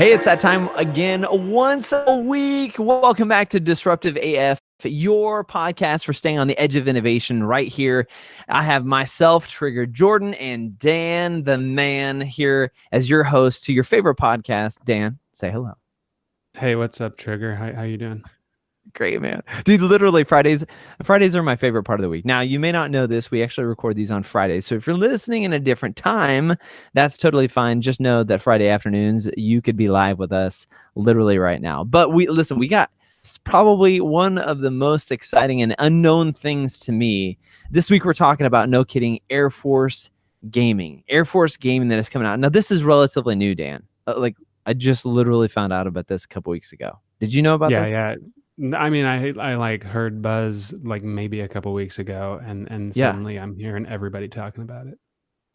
Hey, it's that time again, once a week. Welcome back to Disruptive AF, your podcast for staying on the edge of innovation right here. I have myself, Trigger Jordan, and Dan, the man, here as your host to your favorite podcast. Dan, say hello. Hey, what's up, Trigger? How you doing? Great, man. Dude, literally Fridays are my favorite part of the week. Now, you may not know this. We actually record these on Fridays. So if you're listening in a different time, that's totally fine. Just know that Friday afternoons, you could be live with us literally right now. But we got probably one of the most exciting and unknown things to me. This week, we're talking about, no kidding, Air Force gaming. Air Force gaming that is coming out. Now, this is relatively new, Dan. I just literally found out about this a couple weeks ago. Did you know about this? Yeah. I mean, I like heard buzz like maybe a couple weeks ago, and suddenly I'm hearing everybody talking about it.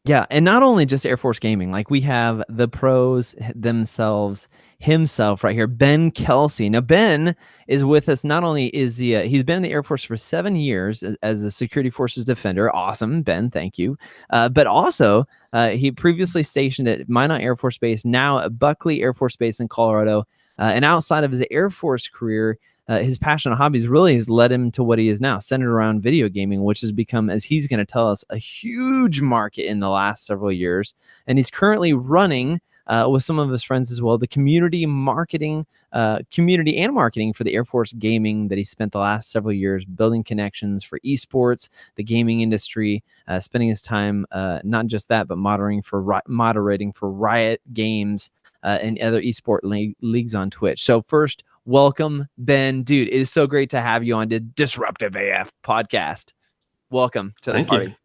Yeah, and not only just Air Force Gaming, like we have the pros themselves, himself right here, Ben Kelsey. Now, Ben is with us. Not only is he's been in the Air Force for 7 years as a security forces defender. Awesome, Ben, thank you. But also, he previously stationed at Minot Air Force Base, now at Buckley Air Force Base in Colorado. And outside of his Air Force career, his passion and hobbies really has led him to what he is now, centered around video gaming, which has become, as he's going to tell us, a huge market in the last several years. And he's currently running with some of his friends as well, the community and marketing for the Air Force gaming that he spent the last several years building connections for esports, the gaming industry, spending his time not just that, but moderating for Riot Games and other esport leagues on Twitch. So first, welcome, Ben. Dude, it is so great to have you on the Disruptive AF podcast. Welcome to the party.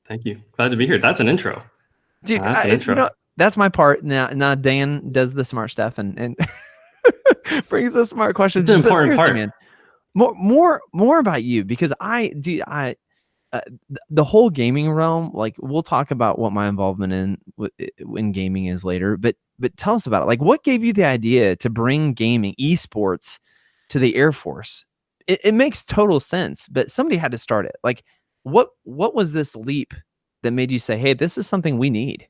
Thank you. Glad to be here. That's an intro. Dude, that's my part. Now Dan does the smart stuff and brings the smart questions. It's an important part. Man, more about you, because the whole gaming realm, like we'll talk about what my involvement in gaming is later, but tell us about it. Like, what gave you the idea to bring gaming, esports, to the Air Force? It makes total sense, but somebody had to start it. Like, what was this leap that made you say, hey, this is something we need?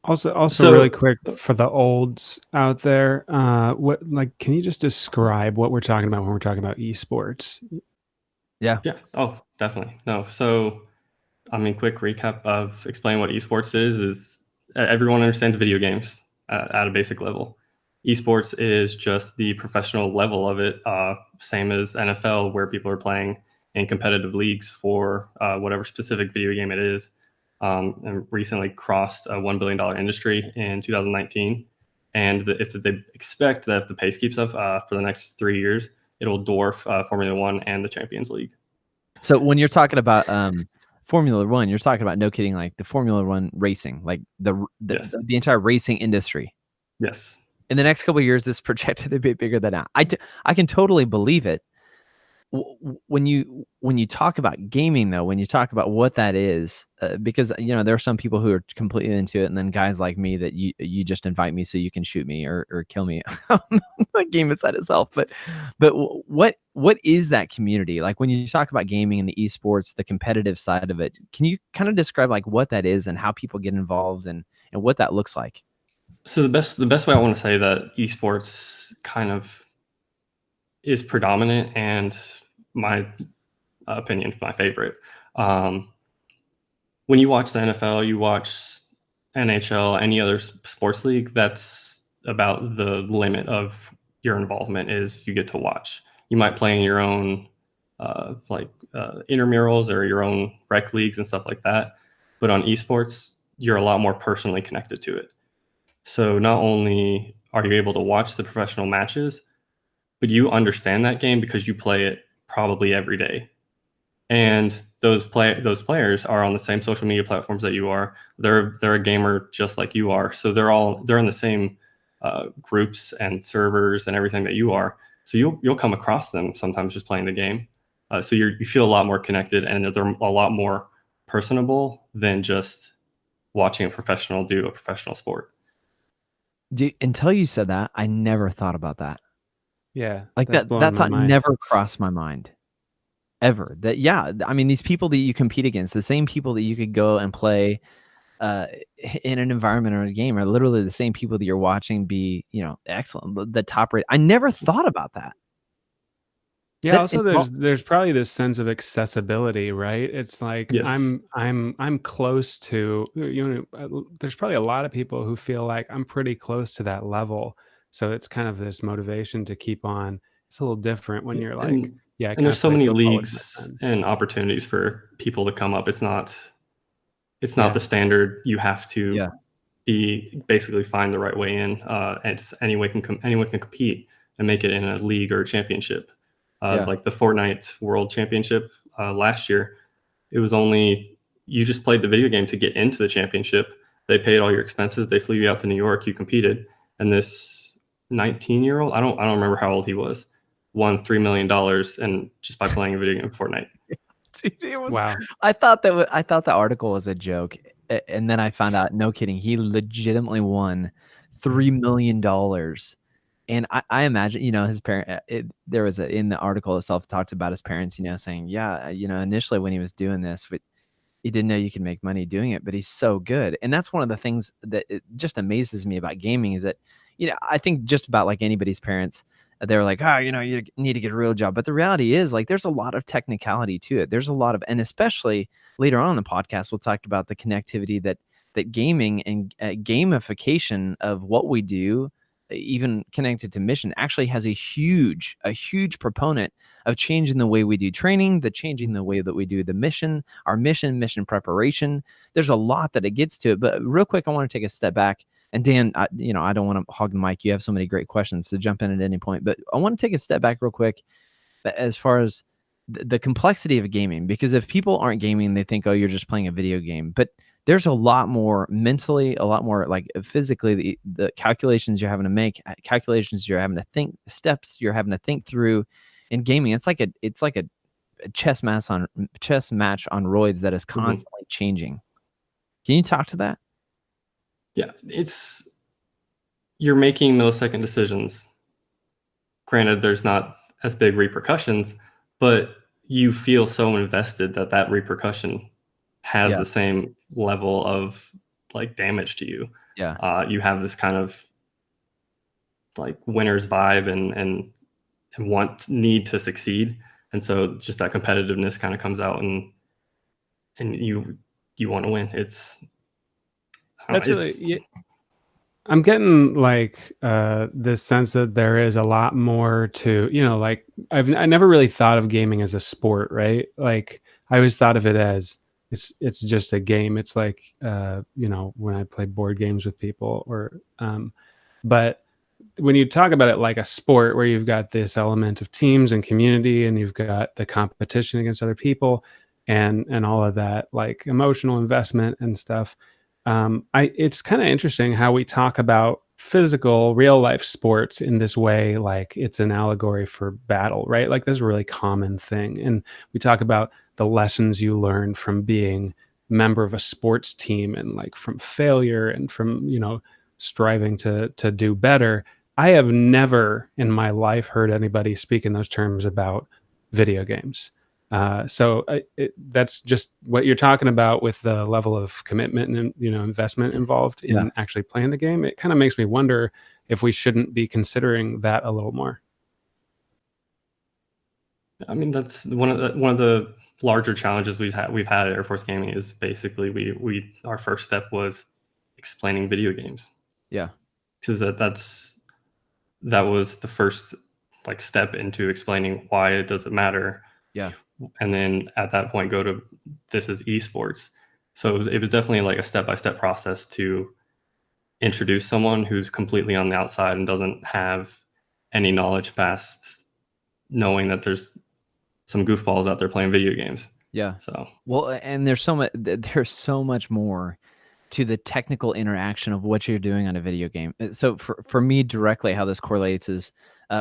Also, really quick for the olds out there, can you just describe what we're talking about when we're talking about esports? Yeah. Oh, definitely. No. So, I mean, quick recap of explaining what esports is everyone understands video games at a basic level. Esports is just the professional level of it, same as NFL, where people are playing in competitive leagues for whatever specific video game it is. And recently crossed a $1 billion industry in 2019. And if they expect that if the pace keeps up for the next 3 years, it'll dwarf Formula One and the Champions League. So when you're talking about Formula One, you're talking about, no kidding, like the Formula One racing, like the entire racing industry. Yes. In the next couple of years, this projected to be bigger than that. I can totally believe it. When you talk about gaming, though, when you talk about what that is, because there are some people who are completely into it, and then guys like me that you just invite me so you can shoot me or kill me on the game inside itself. But what is that community like when you talk about gaming and the esports, the competitive side of it? Can you kind of describe like what that is and how people get involved and what that looks like? So the best way I want to say that esports kind of is predominant, and my opinion, my favorite. When you watch the NFL, you watch NHL, any other sports league, that's about the limit of your involvement is you get to watch. You might play in your own intramurals or your own rec leagues and stuff like that. But on esports, you're a lot more personally connected to it. So not only are you able to watch the professional matches, but you understand that game because you play it probably every day. And those players are on the same social media platforms that you are. They're a gamer just like you are. So they're in the same groups and servers and everything that you are. So you'll come across them sometimes just playing the game. So you feel a lot more connected, and they're a lot more personable than just watching a professional do a professional sport. Dude, until you said that, I never thought about that. Yeah, like that thought never crossed my mind ever. That, yeah, I mean, these people that you compete against, the same people that you could go and play in an environment or a game are literally the same people that you're watching be, you know, excellent, the top rate. I never thought about that. Yeah, also there's probably this sense of accessibility, right? It's like Yes. I'm close to, you know, there's probably a lot of people who feel like I'm pretty close to that level. So it's kind of this motivation to keep on. It's a little different when you're like, And yeah, and can I there's so play many football with my leagues friends? and opportunities for people to come up. It's not Yeah. the standard. You have to Yeah. be basically find the right way in. And anyone can compete and make it in a league or a championship. Yeah. Like the Fortnite World Championship last year, it was only you just played the video game to get into the championship. They paid all your expenses. They flew you out to New York. You competed, and this 19-year-old, I don't remember how old he was, won $3 million and just by playing a video game Fortnite. Dude, it was, Wow. I thought the article was a joke, and then I found out, no kidding, he legitimately won $3 million. And I imagine, you know, his parent. There was in the article itself talked about his parents, you know, saying, yeah, you know, initially when he was doing this, but he didn't know you could make money doing it, but he's so good. And that's one of the things that it just amazes me about gaming is that, you know, I think just about like anybody's parents, they're like, oh, you know, you need to get a real job. But the reality is, like, there's a lot of technicality to it. There's a lot of, and especially later on in the podcast, we'll talk about the connectivity that gaming and gamification of what we do, even connected to mission, actually has a huge proponent of changing the way we do training, changing the way that we do the mission, our mission preparation. There's a lot that it gets to it. But real quick, I want to take a step back. And Dan, you know, I don't want to hog the mic. You have so many great questions, so jump in at any point. But I want to take a step back real quick as far as the complexity of gaming, because if people aren't gaming, they think, oh, you're just playing a video game. But there's a lot more mentally, a lot more like physically, the calculations you're having to make, calculations you're having to think, steps you're having to think through in gaming. It's like a chess match on roids that is constantly changing. Can you talk to that? Yeah, you're making millisecond decisions. Granted, there's not as big repercussions, but you feel so invested that repercussion has the same level of like damage to you. Yeah. You have this kind of like winner's vibe and need to succeed, and so just that competitiveness kind of comes out, and you want to win. That's really, yeah. I'm getting like this sense that there is a lot more to, you know, like I never really thought of gaming as a sport, right? Like I always thought of it as it's just a game. It's like you know, when I play board games with people or but when you talk about it like a sport where you've got this element of teams and community and you've got the competition against other people and all of that like emotional investment and stuff, it's kind of interesting how we talk about physical real life sports in this way, like it's an allegory for battle, right? Like that's a really common thing. And we talk about the lessons you learn from being a member of a sports team and like from failure and from, you know, striving to do better. I have never in my life heard anybody speak in those terms about video games. So that's just what you're talking about with the level of commitment and, you know, investment involved in actually playing the game. It kind of makes me wonder if we shouldn't be considering that a little more. I mean, that's one of the larger challenges we've had at Air Force Gaming is basically our first step was explaining video games. Yeah, because that was the first like step into explaining why it doesn't matter. Yeah. And then at that point go to this is esports. So it was definitely like a step-by-step process to introduce someone who's completely on the outside and doesn't have any knowledge past knowing that there's some goofballs out there playing video games. Yeah. So well, and there's so much more to the technical interaction of what you're doing on a video game. So for me directly, how this correlates is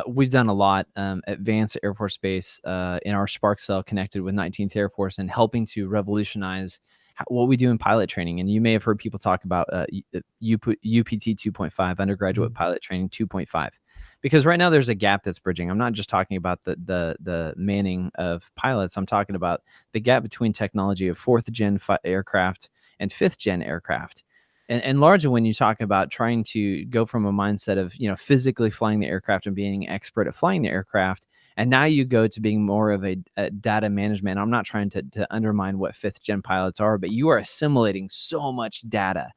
we've done a lot at Vance Air Force Base in our Spark Cell connected with 19th Air Force and helping to revolutionize what we do in pilot training. And you may have heard people talk about UPT 2.5, undergraduate pilot training 2.5. Because right now there's a gap that's bridging. I'm not just talking about the manning of pilots. I'm talking about the gap between technology of 4th gen aircraft and 5th gen aircraft. And largely when you talk about trying to go from a mindset of, physically flying the aircraft and being expert at flying the aircraft, and now you go to being more of a data management. I'm not trying to undermine what 5th gen pilots are, but you are assimilating so much data.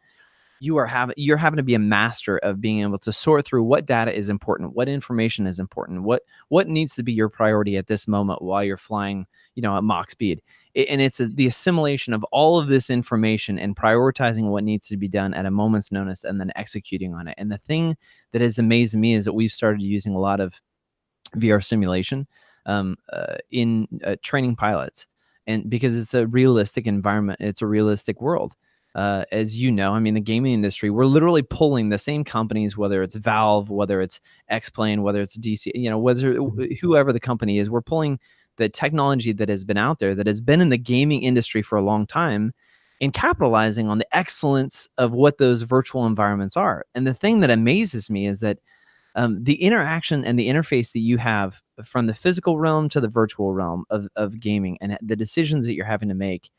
You're having to be a master of being able to sort through what data is important, what information is important, what needs to be your priority at this moment while you're flying, at Mach speed. And it's the assimilation of all of this information and prioritizing what needs to be done at a moment's notice and then executing on it. And the thing that has amazed me is that we've started using a lot of VR simulation in training pilots, and because it's a realistic environment, it's a realistic world. As you know, I mean, the gaming industry, we're literally pulling the same companies, whether it's Valve, whether it's X-Plane, whether it's DC, whoever the company is, we're pulling the technology that has been out there, that has been in the gaming industry for a long time, and capitalizing on the excellence of what those virtual environments are. And the thing that amazes me is that the interaction and the interface that you have from the physical realm to the virtual realm of gaming, and the decisions that you're having to make,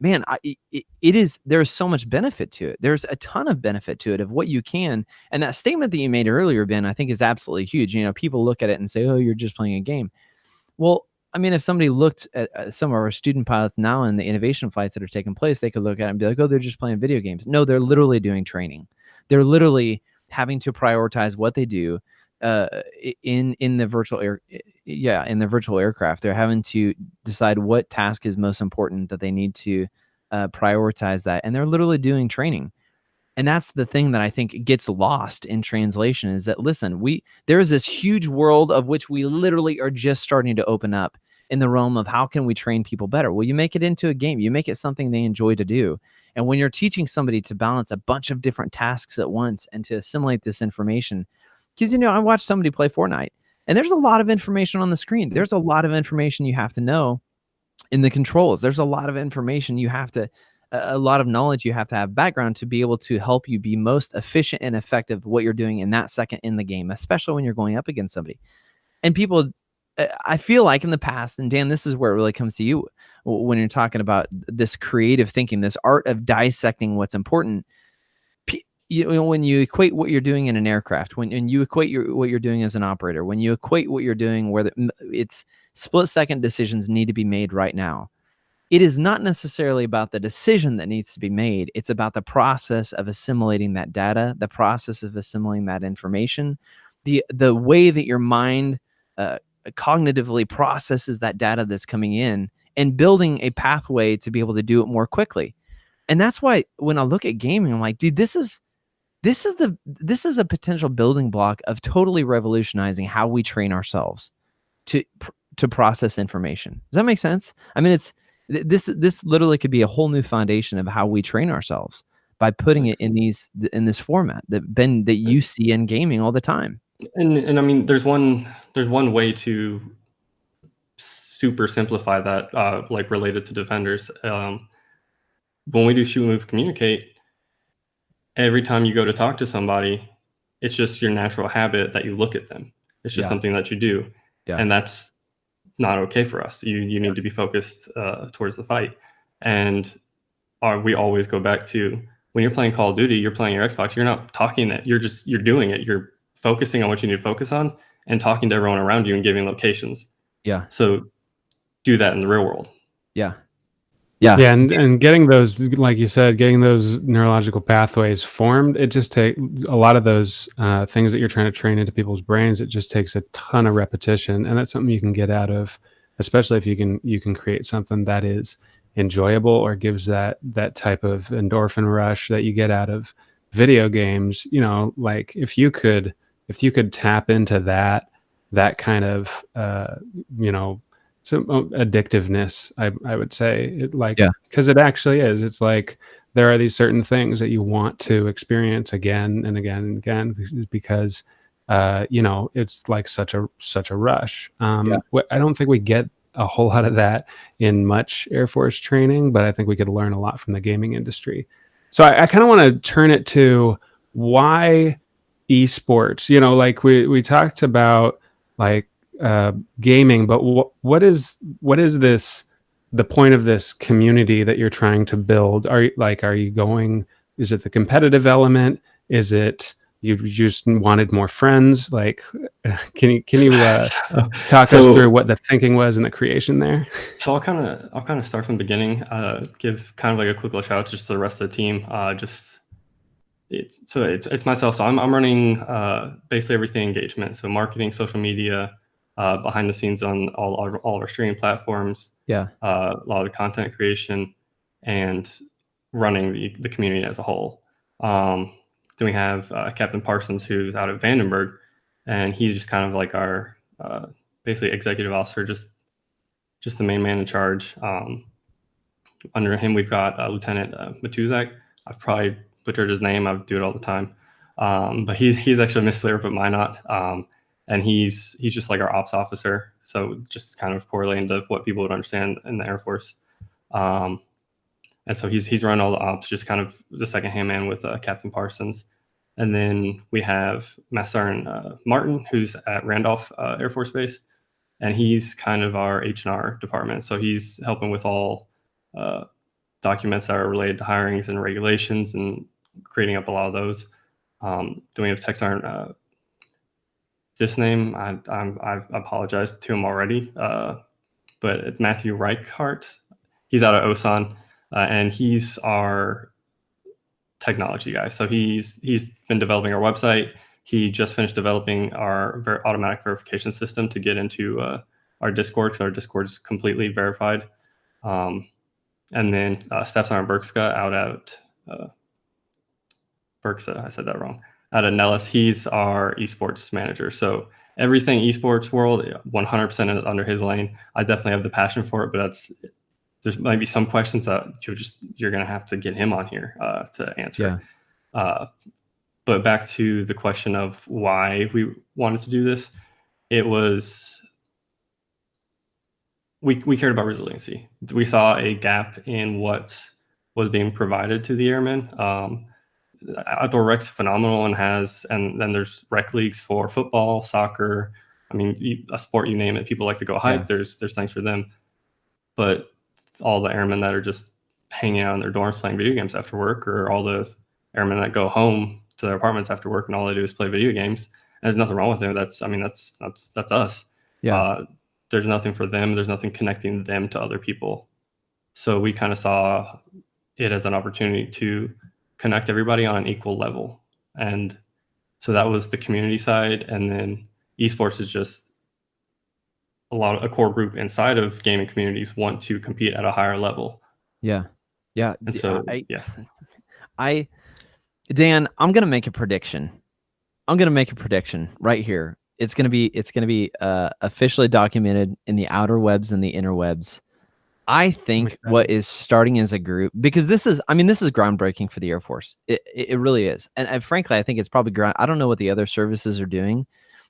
man, there's so much benefit to it. There's a ton of benefit to it of what you can. And that statement that you made earlier, Ben, I think is absolutely huge. People look at it and say, oh, you're just playing a game. Well, I mean, if somebody looked at some of our student pilots now in the innovation flights that are taking place, they could look at it and be like, oh, they're just playing video games. No, they're literally doing training. They're literally having to prioritize what they do in the virtual in the virtual aircraft. They're having to decide what task is most important, that they need to prioritize that, and they're literally doing training. And that's the thing that I think gets lost in translation, is that, listen, there is this huge world of which we literally are just starting to open up in the realm of how can we train people better. Well, you make it into a game, you make it something they enjoy to do. And when you're teaching somebody to balance a bunch of different tasks at once and to assimilate this information, because, I watched somebody play Fortnite, and there's a lot of information on the screen. There's a lot of information you have to know in the controls. There's a lot of information a lot of knowledge you have to have background to be able to help you be most efficient and effective what you're doing in that second in the game, especially when you're going up against somebody. And people, I feel like in the past, and Dan, this is where it really comes to you when you're talking about this creative thinking, this art of dissecting what's important. When you equate what you're doing in an aircraft, when you equate what you're doing as an operator, when you equate what you're doing where it's split-second decisions need to be made right now, it is not necessarily about the decision that needs to be made. It's about the process of assimilating that data, the process of assimilating that information, the way that your mind cognitively processes that data that's coming in, and building a pathway to be able to do it more quickly. And that's why when I look at gaming, I'm like, dude, this is a potential building block of totally revolutionizing how we train ourselves to process information. Does that make sense? I mean, this literally could be a whole new foundation of how we train ourselves by putting it in this format that you see in gaming all the time. And I mean, there's one way to super simplify that, like related to defenders. When we do shoot, move, communicate, every time you go to talk to somebody, it's just your natural habit that you look at them. It's just something that you do. Yeah. And that's not okay for us. You need to be focused towards the fight. And we always go back to, when you're playing Call of Duty, you're playing your Xbox, you're not talking it. You're doing it. You're focusing on what you need to focus on and talking to everyone around you and giving locations. Yeah. So do that in the real world. Yeah. Yeah, and getting those, like you said, getting those neurological pathways formed, it just takes a lot of those things that you're trying to train into people's brains. It just takes a ton of repetition, and that's something you can get out of, especially if you can create something that is enjoyable or gives that type of endorphin rush that you get out of video games. Like if you could tap into that kind of some addictiveness, I would say, because it actually is. It's like there are these certain things that you want to experience again and again and again because it's like such a rush. I don't think we get a whole lot of that in much Air Force training, but I think we could learn a lot from the gaming industry. So I kind of want to turn it to why esports. Like we talked about, like gaming, but what is this the point of this community that you're trying to build? Are you going, is it the competitive element? Is it you just wanted more friends? Like, can you talk us through what the thinking was in the creation there? So I'll kind of start from the beginning. Give kind of like a quick little shout out just to the rest of the team. It's myself. So I'm running basically everything engagement. So marketing, social media, behind the scenes on all of our streaming platforms. Yeah. A lot of the content creation and running the community as a whole. Then we have Captain Parsons, who's out of Vandenberg, and he's just kind of like our basically executive officer, just the main man in charge. Under him, we've got Lieutenant Matuzak. I've probably butchered his name. I do it all the time. But he's actually Miss Slayer at Minot. And he's just like our ops officer. So just kind of correlating to what people would understand in the Air Force. And so he's run all the ops, just kind of the second hand man with Captain Parsons. And then we have Master Sergeant Martin, who's at Randolph Air Force Base. And he's kind of our H&R department. So he's helping with all documents that are related to hirings and regulations and creating up a lot of those. Then we have Tech Sergeant, this name, I've apologized to him already, but Matthew Reichart, he's out of Osan, and he's our technology guy. So he's been developing our website. He just finished developing our automatic verification system to get into our Discord, because our Discord is completely verified. And then Staff Sergeant Berkska out at Berksa, I said that wrong. Out of Nellis, he's our esports manager. So everything esports world, 100% under his lane. I definitely have the passion for it, but there's might be some questions that you're going to have to get him on here to answer. Yeah. But back to the question of why we wanted to do this, it was we cared about resiliency. We saw a gap in what was being provided to the airmen. AFWERX phenomenal and then there's rec leagues for football, soccer. I mean, a sport you name it, people like to go hike. Yeah. There's things for them, but all the airmen that are just hanging out in their dorms playing video games after work, or all the airmen that go home to their apartments after work and all they do is play video games. And there's nothing wrong with them. That's us. Yeah. There's nothing for them. There's nothing connecting them to other people. So we kind of saw it as an opportunity to connect everybody on an equal level. And so that was the community side. And then esports is just a core group inside of gaming communities want to compete at a higher level. Yeah. Yeah. And so, Dan, I'm going to make a prediction. Right here. It's going to be officially documented in the outer webs and the interwebs. I think what is starting as a group, because this is groundbreaking for the Air Force. It really is. And frankly, I think it's probably I don't know what the other services are doing,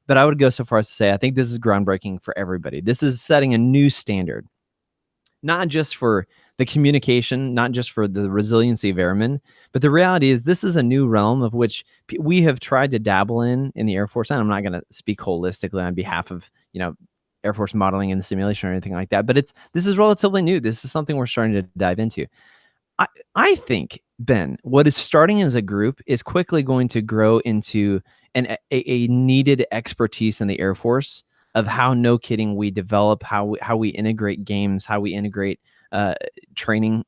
but I would go so far as to say, I think this is groundbreaking for everybody. This is setting a new standard, not just for the communication, not just for the resiliency of airmen, but the reality is this is a new realm of which we have tried to dabble in the Air Force. And I'm not going to speak holistically on behalf of, Air Force modeling and simulation or anything like that, but this is relatively new. This is something we're starting to dive into. I think, Ben, what is starting as a group is quickly going to grow into a needed expertise in the Air Force of how, no kidding, we develop, how we integrate games, how we integrate training,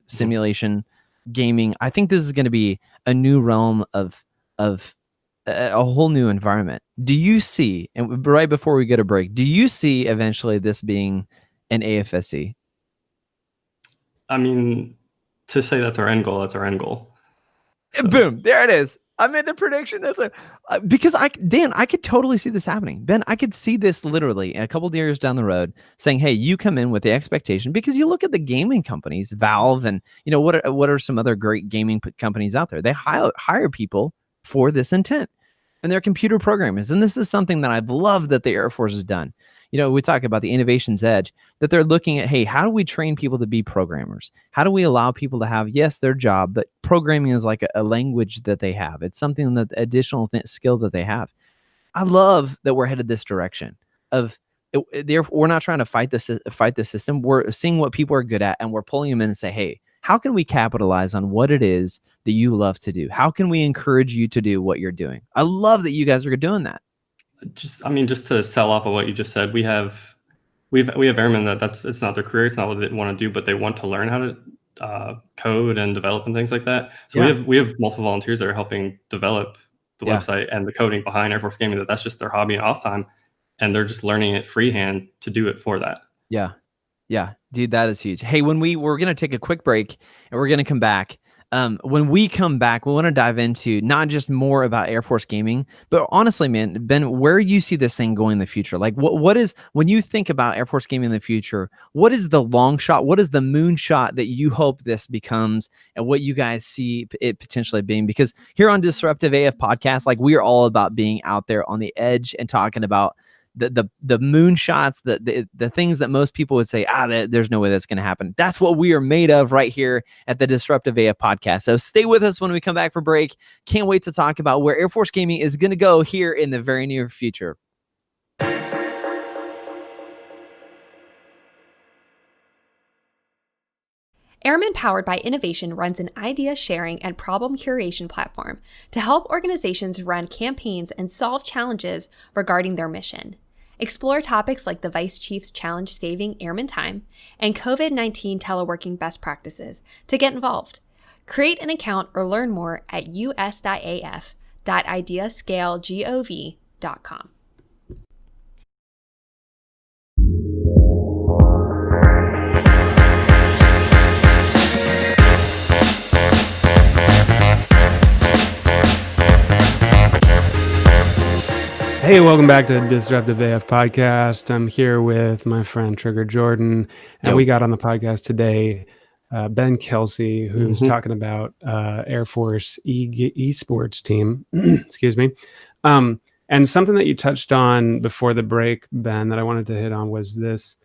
simulation, gaming. I think this is going to be a new realm of a whole new environment. Do you see, and right before we get a break, do you see eventually this being an AFSC? I mean, to say that's our end goal, that's our end goal. So. Boom, there it is. I made the prediction. Because Dan, I could totally see this happening. Ben, I could see this literally a couple of years down the road saying, hey, you come in with the expectation, because you look at the gaming companies, Valve, and what are some other great gaming companies out there? They hire people for this intent, and they're computer programmers. And this is something that I've loved that the Air Force has done. We talk about the innovation's edge, that they're looking at, hey, how do we train people to be programmers? How do we allow people to have, yes, their job, but programming is like a language that they have. It's something that additional skill that they have. I love that we're headed this direction of we're not trying to fight the system. We're seeing what people are good at, and we're pulling them in and say, hey, how can we capitalize on what it is that you love to do? How can we encourage you to do what you're doing? I love that you guys are doing that. Just to sell off of what you just said, we have airmen it's not their career, it's not what they want to do, but they want to learn how to code and develop and things like that. So we have multiple volunteers that are helping develop the website and the coding behind Air Force Gaming. That's just their hobby and off time, and they're just learning it freehand to do it for that. Yeah, dude, that is huge. Hey, we're gonna take a quick break and we're gonna come back. When we come back, we want to dive into not just more about Air Force Gaming, but honestly, man, Ben, where you see this thing going in the future? Like, what is, when you think about Air Force Gaming in the future, what is the long shot? What is the moon shot that you hope this becomes, and what you guys see it potentially being? Because here on Disruptive AF podcast, like, we are all about being out there on the edge and talking about the moonshots, the things that most people would say, there's no way that's going to happen. That's what we are made of right here at the Disruptive AF podcast. So stay with us when we come back for break. Can't wait to talk about where Air Force Gaming is going to go here in the very near future. Airmen Powered by Innovation runs an idea sharing and problem curation platform to help organizations run campaigns and solve challenges regarding their mission. Explore topics like the Vice Chief's challenge saving airman time and COVID-19 teleworking best practices to get involved. Create an account or learn more at us.af.ideascalegov.com. Hey, welcome back to the Disruptive AF podcast. I'm here with my friend Trigger Jordan, and we got on the podcast today Ben Kelsey, who's talking about Air Force esports team. Excuse me. And something that you touched on before the break, Ben, that I wanted to hit on was this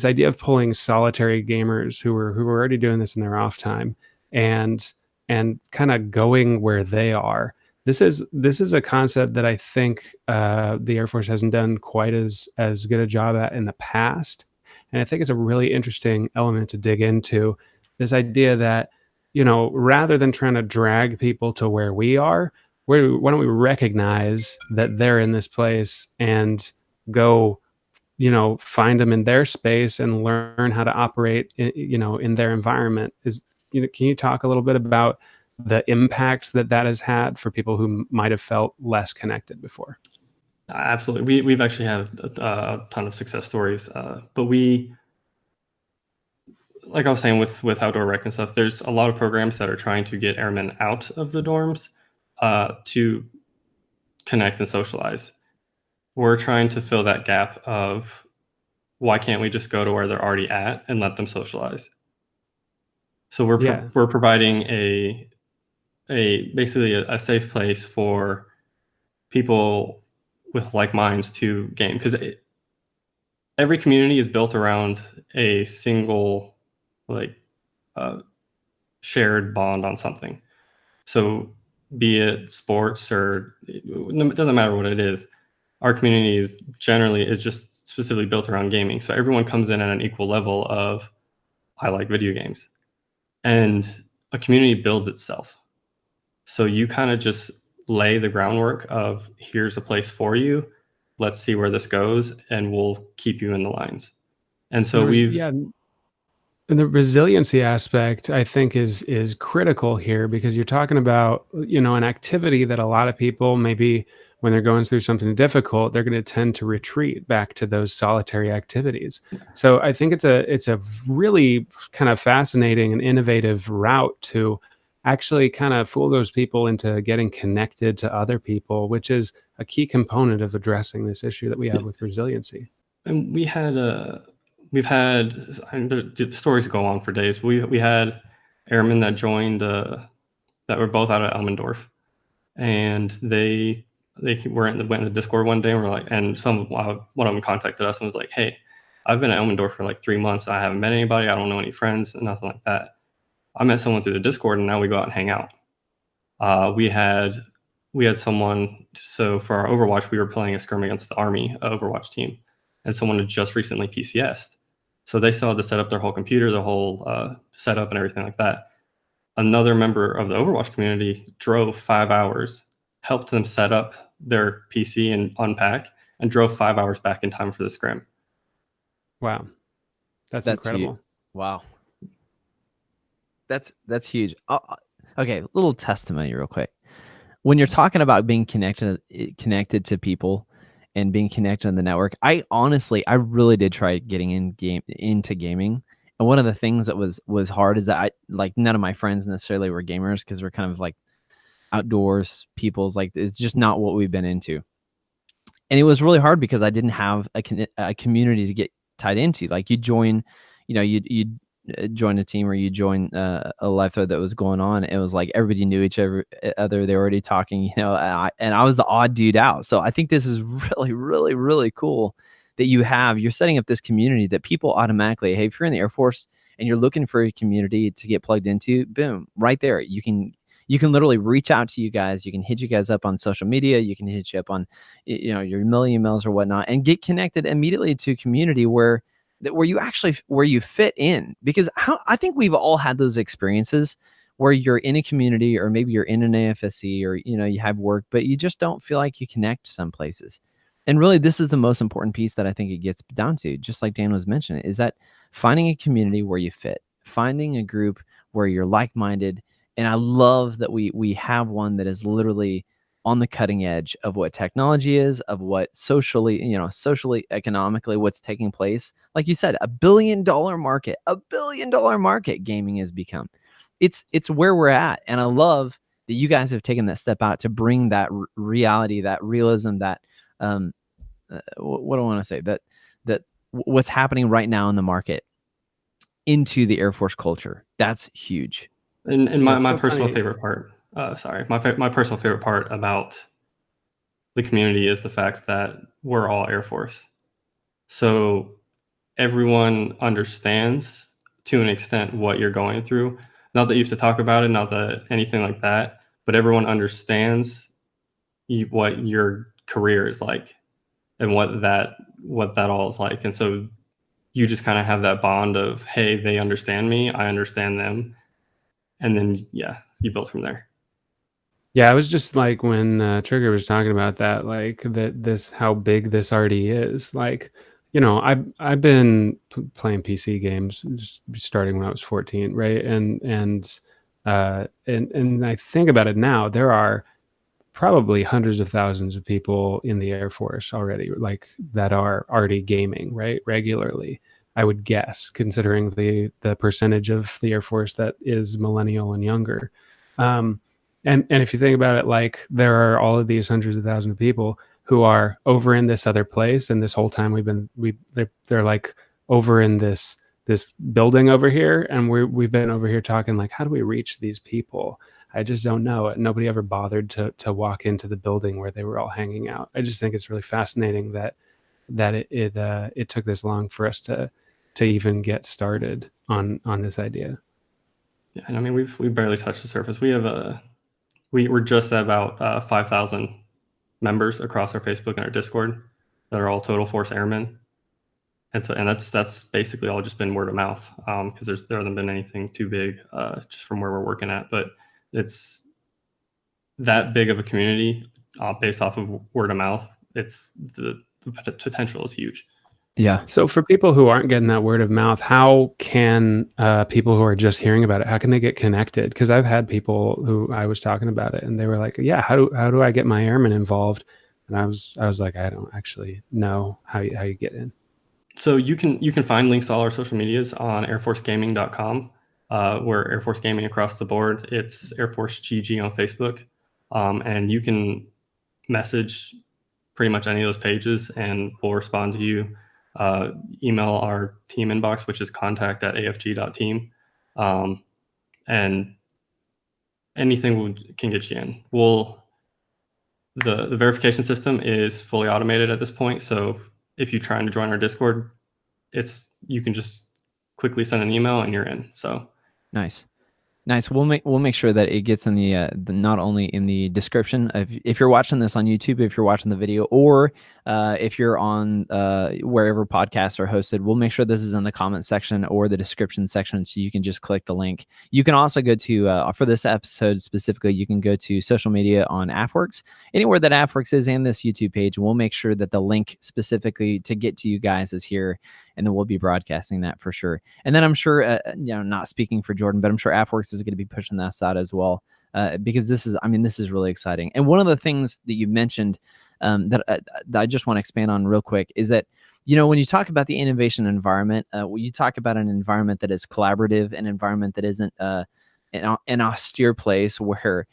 idea of pulling solitary gamers who were already doing this in their off time and kind of going where they are. This is a concept that I think the Air Force hasn't done quite as good a job at in the past. And I think it's a really interesting element to dig into, this idea that, rather than trying to drag people to where we are, why don't we recognize that they're in this place and go, find them in their space and learn how to operate, in their environment. Can you talk a little bit about the impacts that has had for people who might have felt less connected before? Absolutely. We've actually had a ton of success stories, but like I was saying with outdoor rec and stuff, there's a lot of programs that are trying to get airmen out of the dorms to connect and socialize. We're trying to fill that gap of, why can't we just go to where they're already at and let them socialize? So we're providing basically a safe place for people with like minds to game, because every community is built around a single shared bond on something. So be it sports or it doesn't matter what it is, our community is just specifically built around gaming. So everyone comes in at an equal level of, I like video games, and a community builds itself. So you kind of just lay the groundwork of, here's a place for you. Let's see where this goes, and we'll keep you in the lines. And so and the resiliency aspect, I think, is critical here, because you're talking about, an activity that a lot of people, maybe when they're going through something difficult, they're going to tend to retreat back to those solitary activities. So I think it's a really kind of fascinating and innovative route to actually kind of fool those people into getting connected to other people, which is a key component of addressing this issue that we have with resiliency. And we've had, the stories go on for days. We had airmen that joined, that were both out of Elmendorf, and they went in the Discord one day, and we're like, and one of them contacted us and was like, hey, I've been at Elmendorf for like 3 months. I haven't met anybody. I don't know any friends, nothing like that. I met someone through the Discord, and now we go out and hang out. We had someone, so for our Overwatch, we were playing a scrim against the Army Overwatch team. and someone had just recently PCS'd. So they still had to set up their whole computer, the whole setup and everything like that. Another member of the Overwatch community drove 5 hours, helped them set up their PC and unpack, and drove 5 hours back in time for the scrim. Wow. That's incredible. Huge. Wow. That's huge. Okay, little testimony real quick. When you're talking about being connected to people and being connected on the network, I really did try getting into gaming. And one of the things that was hard is that none of my friends necessarily were gamers, because we're kind of like outdoors people's, like, it's just not what we've been into. And it was really hard because I didn't have a community to get tied into. Like, you join, you'd join a team, or you join a live thread that was going on. It was like everybody knew each other. They were already talking, and I was the odd dude out. So I think this is really, really, really cool that you're setting up this community that people automatically, hey, if you're in the Air Force and you're looking for a community to get plugged into, boom, right there. You can literally reach out to you guys. You can hit you guys up on social media. You can hit you up on, your million emails or whatnot, and get connected immediately to a community where you fit in. Because I think we've all had those experiences where you're in a community, or maybe you're in an AFSC, or, you have work, but you just don't feel like you connect some places. And really, this is the most important piece that I think it gets down to, just like Dan was mentioning, is that finding a community where you fit, finding a group where you're like-minded. And I love that we have one that is literally on the cutting edge of what technology is, of what socially, economically, what's taking place. Like you said, $1 billion market gaming has become. It's where we're at. And I love that you guys have taken that step out to bring that reality, that realism, that what do I want to say, that what's happening right now in the market into the Air Force culture. That's huge. And my personal favorite part, my personal favorite part about the community is the fact that we're all Air Force. So everyone understands to an extent what you're going through. Not that you have to talk about it, not that anything like that, but everyone understands what your career is like and what that all is like. And so you just kind of have that bond of, hey, they understand me, I understand them. And then, you build from there. Yeah, I was just like, when Trigger was talking about that, like how big this already is. Like, I've been playing PC games starting when I was 14, right? And I think about it now, there are probably hundreds of thousands of people in the Air Force already, like, that are already gaming, right, regularly. I would guess, considering the percentage of the Air Force that is millennial and younger. And if you think about it, like, there are all of these hundreds of thousands of people who are over in this other place, and this whole time they're like over in this building over here, and we've been over here talking, like, how do we reach these people? I just don't know. Nobody ever bothered to walk into the building where they were all hanging out. I just think it's really fascinating that it took this long for us to even get started on this idea. Yeah, and I mean, we've barely touched the surface. We're just at about 5,000 members across our Facebook and our Discord that are all Total Force Airmen. And that's basically all just been word of mouth, because there hasn't been anything too big just from where we're working at. But it's that big of a community based off of word of mouth. It's the potential is huge. Yeah. So for people who aren't getting that word of mouth, how can people who are just hearing about it, how can they get connected? Because I've had people who I was talking about it, and they were like, "Yeah, how do I get my airmen involved?" And I was like, I don't actually know how you get in. So you can find links to all our social medias on airforcegaming.com. We're Air Force Gaming across the board. It's Air Force GG on Facebook, and you can message pretty much any of those pages, and we'll respond to you. Email our team inbox, which is contact@afg.team, and anything can get you in. The verification system is fully automated at this point, so if you're trying to join our Discord, you can just quickly send an email and you're in. So nice. Nice. We'll make sure that it gets in the not only in the description of, if you're watching this on YouTube, if you're watching the video, or if you're on wherever podcasts are hosted, we'll make sure this is in the comment section or the description section, so you can just click the link. You can also go to for this episode specifically, you can go to social media on AFWERX, anywhere that AFWERX is, and this YouTube page. We'll make sure that the link specifically to get to you guys is here, and then we'll be broadcasting that for sure. And then I'm sure, not speaking for Jordan, but I'm sure AFWERX is going to be pushing that out as well, because this is really exciting. And one of the things that you mentioned that I just want to expand on real quick is that, when you talk about the innovation environment, you talk about an environment that is collaborative, an environment that isn't an austere place where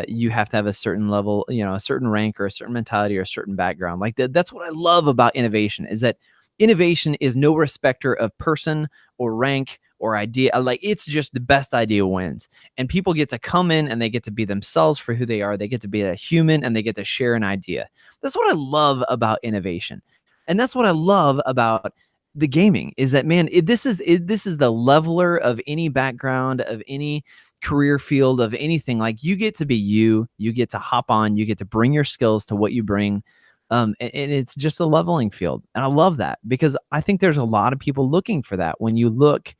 you have to have a certain level, a certain rank or a certain mentality or a certain background. Like that's what I love about innovation, is that innovation is no respecter of person or rank or idea. Like, it's just the best idea wins, and people get to come in and they get to be themselves for who they are. They get to be a human and they get to share an idea. That's what I love about innovation. And that's what I love about the gaming, is that, man, this is the leveler of any background, of any career field, of anything. Like, you get to be you get to hop on, you get to bring your skills to what you bring. And it's just a leveling field. And I love that, because I think there's a lot of people looking for that. When you look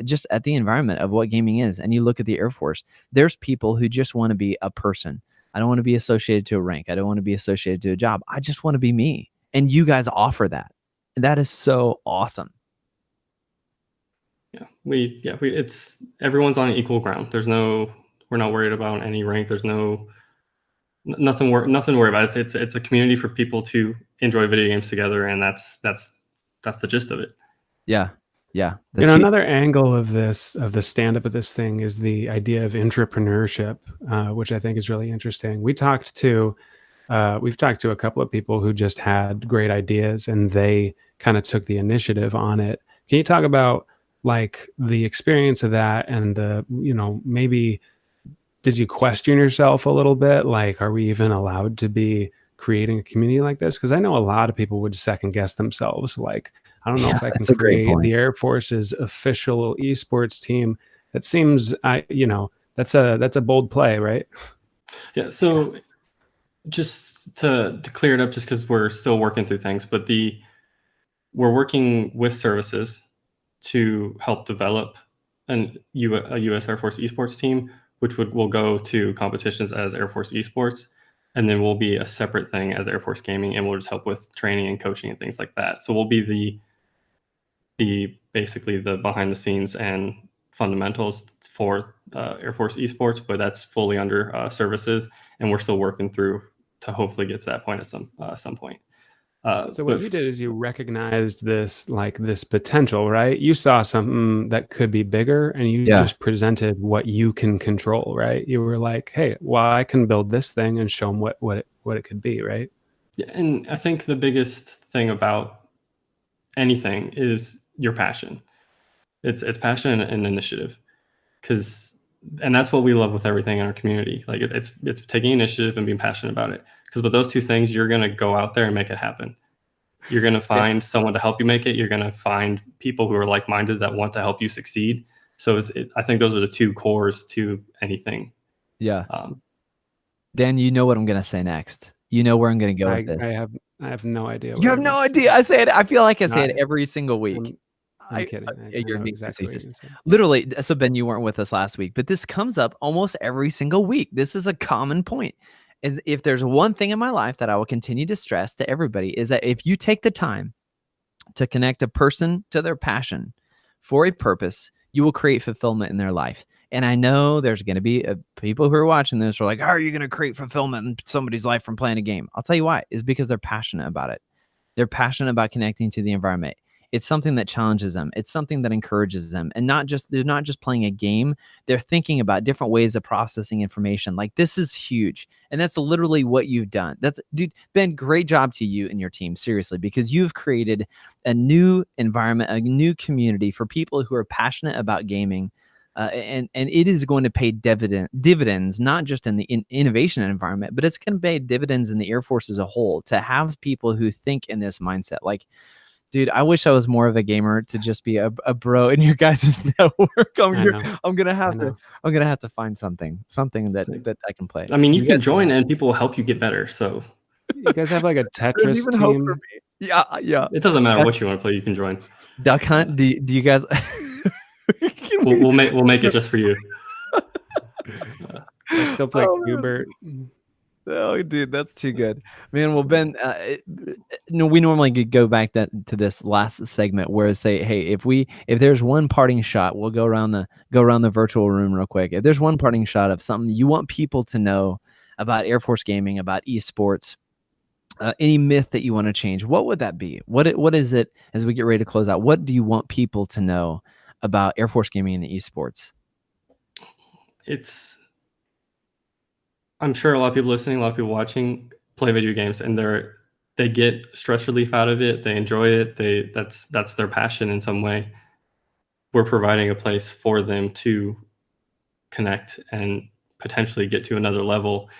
just at the environment of what gaming is, and you look at the Air Force, there's people who just want to be a person. I don't want to be associated to a rank. I don't want to be associated to a job. I just want to be me. And you guys offer that. And that is so awesome. Yeah, it's everyone's on equal ground. We're not worried about any rank. There's nothing to worry about. It's a community for people to enjoy video games together, and that's the gist of it. Yeah. Another angle of the stand-up of this thing is the idea of entrepreneurship, which I think is really interesting. We've talked to a couple of people who just had great ideas, and they kind of took the initiative on it. Can you talk about like the experience of that, and maybe did you question yourself a little bit? Like, are we even allowed to be creating a community like this? Because I know a lot of people would second guess themselves. Like, I don't know if I can create the Air Force's official esports team. That seems, that's a bold play, right? Yeah. So just to clear it up, just because we're still working through things, but we're working with services to help develop a U.S. Air Force esports team, which will go to competitions as Air Force esports, and then we'll be a separate thing as Air Force gaming, and we'll just help with training and coaching and things like that. So we'll be basically the behind the scenes and fundamentals for Air Force esports, but that's fully under services, and we're still working through to hopefully get to that point at some point. So what you did is you recognized this potential, right? You saw something that could be bigger, and you just presented what you can control, right? You were like, hey, well, I can build this thing and show them what it could be, right? Yeah, and I think the biggest thing about anything is your passion. It's passion and initiative, and that's what we love with everything in our community. Like, it's taking initiative and being passionate about it. Because with those two things, you're going to go out there and make it happen. You're going to find someone to help you make it. You're going to find people who are like-minded that want to help you succeed. So I think those are the two cores to anything. Yeah. Dan, you know what I'm going to say next. You know where I'm going to go with this. I have no idea. You have no idea. I say it. I feel like I say it every single week. I'm kidding. You're exactly what you're literally. So Ben, you weren't with us last week, but this comes up almost every single week. This is a common point. If there's one thing in my life that I will continue to stress to everybody, is that if you take the time to connect a person to their passion for a purpose, you will create fulfillment in their life. And I know there's going to be people who are watching this are like, how are you going to create fulfillment in somebody's life from playing a game? I'll tell you why. Is because they're passionate about it. They're passionate about connecting to the environment. It's something that challenges them. It's something that encourages them. And they're not just playing a game. They're thinking about different ways of processing information. Like, this is huge. And that's literally what you've done. Dude, Ben, great job to you and your team, seriously, because you've created a new environment, a new community for people who are passionate about gaming. And it is going to pay dividends, not just in the innovation environment, but it's going to pay dividends in the Air Force as a whole, to have people who think in this mindset. Like, Dude, I wish I was more of a gamer to just be a bro in your guys' network. I'm gonna have to find something that I can play. I mean, you can join and people will help you get better. So you guys have like a Tetris team. Yeah. It doesn't matter what you want to play. You can join. Duck Hunt. Do you guys? we'll make it just for you. I still play Hubert. Oh, dude, that's too good, man. Well, Ben, we normally go back to this last segment where say, hey, if there's one parting shot, we'll go around the virtual room real quick. If there's one parting shot of something you want people to know about Air Force gaming, about esports, any myth that you want to change, what would that be? What is it as we get ready to close out? What do you want people to know about Air Force gaming and the esports? I'm sure a lot of people listening, a lot of people watching play video games, and they get stress relief out of it. They enjoy it. That's their passion in some way. We're providing a place for them to connect and potentially get to another level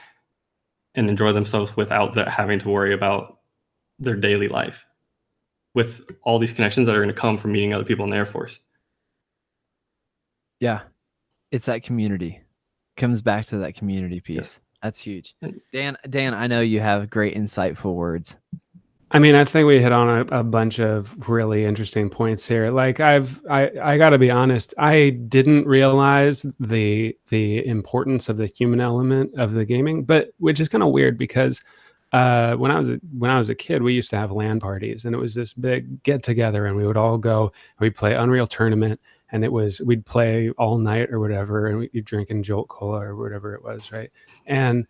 and enjoy themselves without having to worry about their daily life, with all these connections that are going to come from meeting other people in the Air Force. Yeah, it's that community. Comes back to that community piece. Yeah. That's huge. Dan, I know you have great insightful words. I mean, I think we hit on a bunch of really interesting points here. Like I got to be honest, I didn't realize the importance of the human element of the gaming, but which is kind of weird because when I was a kid, we used to have LAN parties, and it was this big get together, and we would all go and we'd play Unreal Tournament, and we'd play all night or whatever, and we'd drink in Jolt Cola or whatever it was, right? And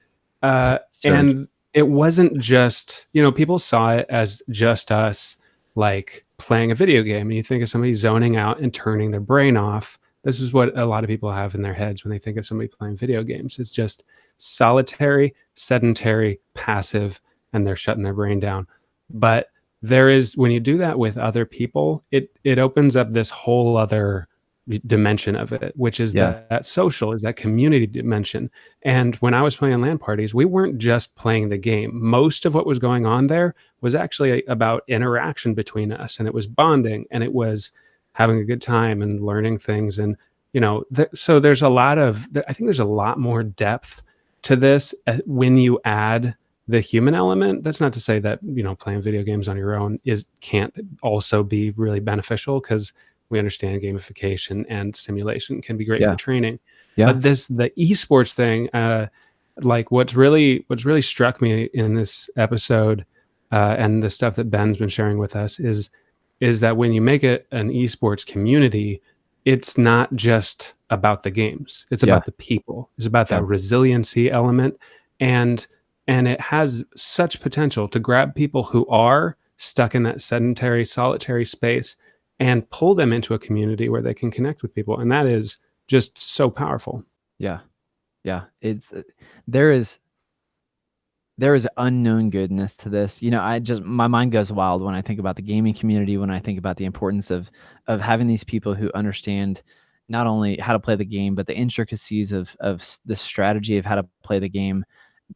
it wasn't just, people saw it as just us like playing a video game, and you think of somebody zoning out and turning their brain off. This is what a lot of people have in their heads when they think of somebody playing video games. It's just solitary, sedentary, passive, and they're shutting their brain down. But when you do that with other people, it opens up this whole other dimension of it, which is that social, is that community dimension. And when I was playing LAN parties, we weren't just playing the game. Most of what was going on there was actually about interaction between us, and it was bonding, and it was having a good time and learning things. And so there's I think there's a lot more depth to this when you add the human element. That's not to say that playing video games on your own can't also be really beneficial, because we understand gamification and simulation can be great for training. Yeah. But the esports thing, like what's really struck me in this episode, and the stuff that Ben's been sharing with us is that when you make it an esports community, it's not just about the games. It's about the people. It's about that resiliency element, and it has such potential to grab people who are stuck in that sedentary, solitary space and pull them into a community where they can connect with people. And that is just so powerful. Yeah. There is unknown goodness to this. My mind goes wild when I think about the gaming community, when I think about the importance of having these people who understand not only how to play the game, but the intricacies of the strategy of how to play the game,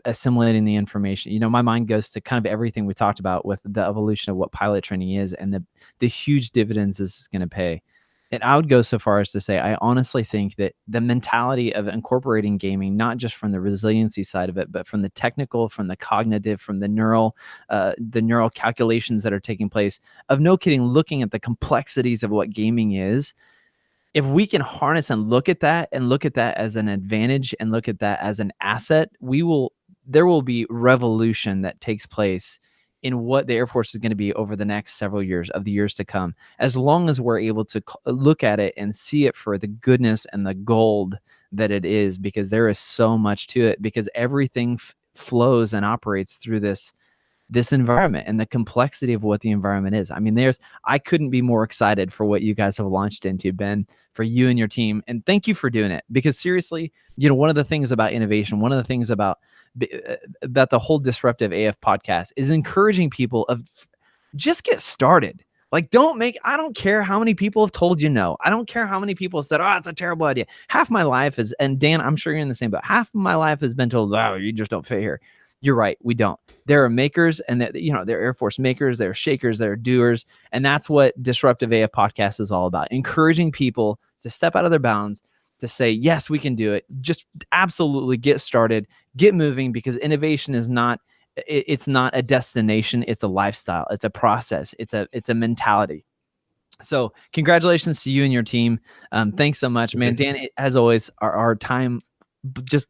assimilating the information. My mind goes to kind of everything we talked about with the evolution of what pilot training is, and the huge dividends this is going to pay. And I would go so far as to say, I honestly think that the mentality of incorporating gaming, not just from the resiliency side of it, but from the technical, from the cognitive, from the neural calculations that are taking place, of no kidding, looking at the complexities of what gaming is. If we can harness and look at that as an advantage and look at that as an asset, there will be revolution that takes place in what the Air Force is going to be over the next several years, of the years to come, as long as we're able to look at it and see it for the goodness and the gold that it is, because there is so much to it, because everything flows and operates through this environment and the complexity of what the environment is. I mean, I couldn't be more excited for what you guys have launched into, Ben, for you and your team. And thank you for doing it, because seriously, one of the things about innovation, one of the things about the whole Disruptive AF podcast is encouraging people of just get started. Like, I don't care how many people have told you no. I don't care how many people have said, oh, it's a terrible idea. Half my life is, and Dan, I'm sure you're in the same boat. Half of my life has been told, oh, you just don't fit here. You're right. We don't. There are makers, and they're Air Force makers, they're shakers, they're doers. And that's what Disruptive AF podcast is all about. Encouraging people to step out of their bounds, to say, yes, we can do it. Just absolutely get started, get moving, because innovation is not, it's not a destination. It's a lifestyle. It's a process. It's a mentality. So congratulations to you and your team. Thanks so much, man. Dan, as always, our time,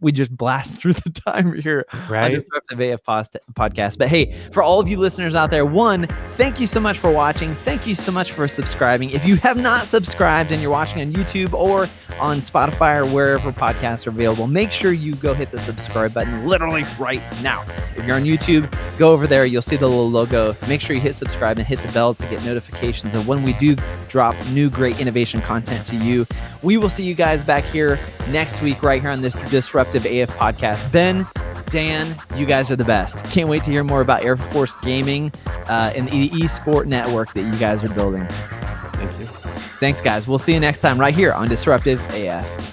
we just blast through the time here on Disruptive AF podcast. But hey, for all of you listeners out there, one, thank you so much for watching. Thank you so much for subscribing. If you have not subscribed and you're watching on YouTube or on Spotify or wherever podcasts are available, make sure you go hit the subscribe button literally right now. If you're on YouTube, go over there. You'll see the little logo. Make sure you hit subscribe and hit the bell to get notifications of when we do drop new great innovation content to you. We will see you guys back here next week right here on this Disruptive AF podcast. Ben, Dan, you guys are the best. Can't wait to hear more about Air Force gaming and the eSport network that you guys are building. Thank you. Thanks, guys. We'll see you next time right here on Disruptive AF.